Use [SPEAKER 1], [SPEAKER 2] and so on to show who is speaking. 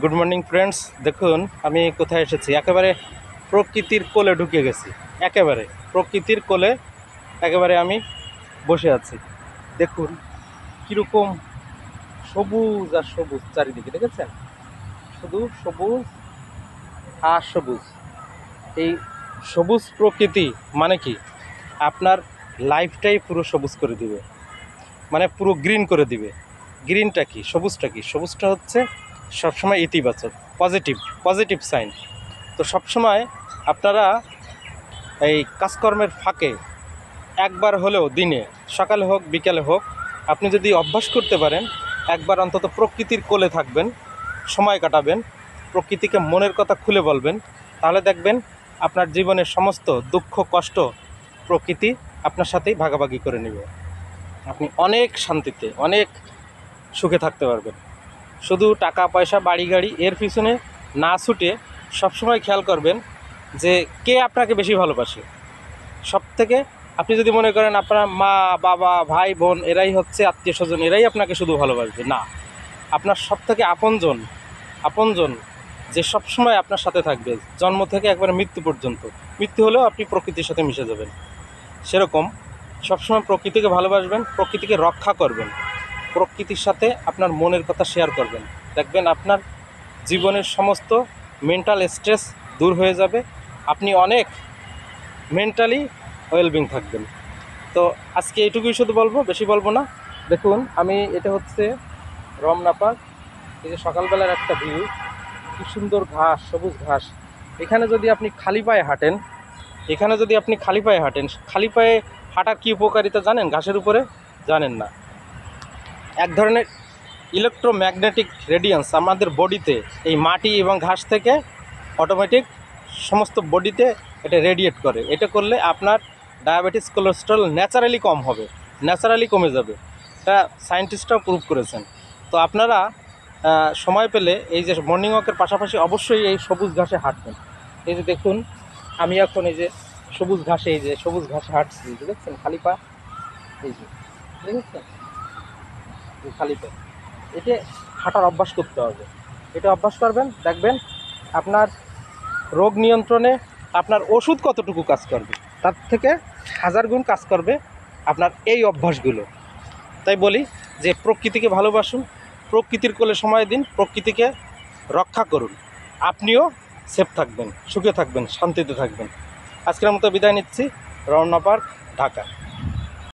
[SPEAKER 1] Good morning friends. দেখুন আমি কোথায় এসেছি, একেবারে প্রকৃতির কোলে ঢুকে গেছি। একেবারে প্রকৃতির কোলে একেবারে আমি বসে আছি। দেখুন কীরকম সবুজ আর সবুজ চারিদিকে, দেখেছেন? শুধু সবুজ আর সবুজ। এই সবুজ প্রকৃতি মানে কি, আপনার লাইফটাই পুরো সবুজ করে দিবে, মানে পুরো গ্রিন করে দিবে। গ্রিনটা কি, সবুজটা কি? সবুজটা হচ্ছে সবসময় ইতিবাচক, পজিটিভ পজিটিভ সাইন। তো সবসময় আপনারা এই কাজকর্মের ফাঁকে একবার হলেও দিনে, সকালে হোক বিকালে হোক, আপনি যদি অভ্যাস করতে পারেন, একবার অন্তত প্রকৃতির কোলে থাকবেন, সময় কাটাবেন, প্রকৃতিকে মনের কথা খুলে বলবেন, তাহলে দেখবেন আপনার জীবনের সমস্ত দুঃখ কষ্ট প্রকৃতি আপনার সাথেই ভাগাভাগি করে নেবে। আপনি অনেক শান্তিতে, অনেক সুখে থাকতে পারবেন। শুধু টাকা পয়সা বাড়ি গাড়ি এর পিছনে না ছুটে সবসময় খেয়াল করবেন যে কে আপনাকে বেশি ভালোবাসে। সব থেকে আপনি যদি মনে করেন আপনার মা বাবা ভাই বোন এরাই হচ্ছে আত্মীয় স্বজন, এরাই আপনাকে শুধু ভালোবাসবে, না। আপনার সব থেকে আপনজন যে সবসময় আপনার সাথে থাকবে, জন্ম থেকে একবারে মৃত্যু পর্যন্ত, মৃত্যু হলেও আপনি প্রকৃতির সাথে মিশে যাবেন। সেরকম সবসময় প্রকৃতিকে ভালোবাসবেন, প্রকৃতিকে রক্ষা করবেন, প্রকৃতির সাথে আপনার মনের কথা শেয়ার করবেন। দেখবেন আপনার জীবনের সমস্ত মেন্টাল স্ট্রেস দূর হয়ে যাবে, আপনি অনেক মেন্টালি ওয়েলবিং থাকবেন। তো আজকে এইটুকুই শুধু বলবো, বেশি বলবো না। দেখুন এটা হচ্ছে রমনা পার্ক। এই যে সকালবেলার একটা ভিউ, কি সুন্দর ঘাস, সবুজ ঘাস। এখানে যদি আপনি খালি পায়ে হাঁটেন, খালি পায়ে হাঁটার কী উপকারিতা জানেন? ঘাসের উপরে জানেন না। এক ধরনের ইলেকট্রোম্যাগনেটিক রেডিয়েন্স আমাদের বডিতে, এই মাটি এবং ঘাস থেকে অটোমেটিক সমস্ত বডিতে এটা রেডিয়েট করে। এটা করলে আপনার ডায়াবেটিস কোলেস্ট্রল ন্যাচারালি কম হবে, ন্যাচারালি কমে যাবে। এটা সায়েন্টিস্টরাও প্রুভ করেছেন। তো আপনারা সময় পেলে এই যে মর্নিং ওয়াকের পাশাপাশি অবশ্যই এই সবুজ ঘাসে হাঁটবেন। এই যে দেখুন আমি এখন এই যে সবুজ ঘাসে হাঁটছি, দেখছেন? খালি পা, এই যে দেখেছেন খালি পা। এটা হাঁটার অভ্যাস করতে হবে। এটা অভ্যাস করবেন, দেখবেন আপনার রোগ নিয়ন্ত্রণে আপনার ওষুধ কতটুকু কাজ করবে, তার থেকে 1000 গুণ কাজ করবে আপনার এই অভ্যাসগুলো। তাই বলি যে প্রকৃতিকে ভালোবাসুন, প্রকৃতির কোলে সময় দিন, প্রকৃতিকে রক্ষা করুন, আপনিও সেফ থাকবেন, সুখে থাকবেন, শান্তিতে থাকবেন। আজকের মতো বিদায় নিচ্ছি। রমনা পার্ক, ঢাকা।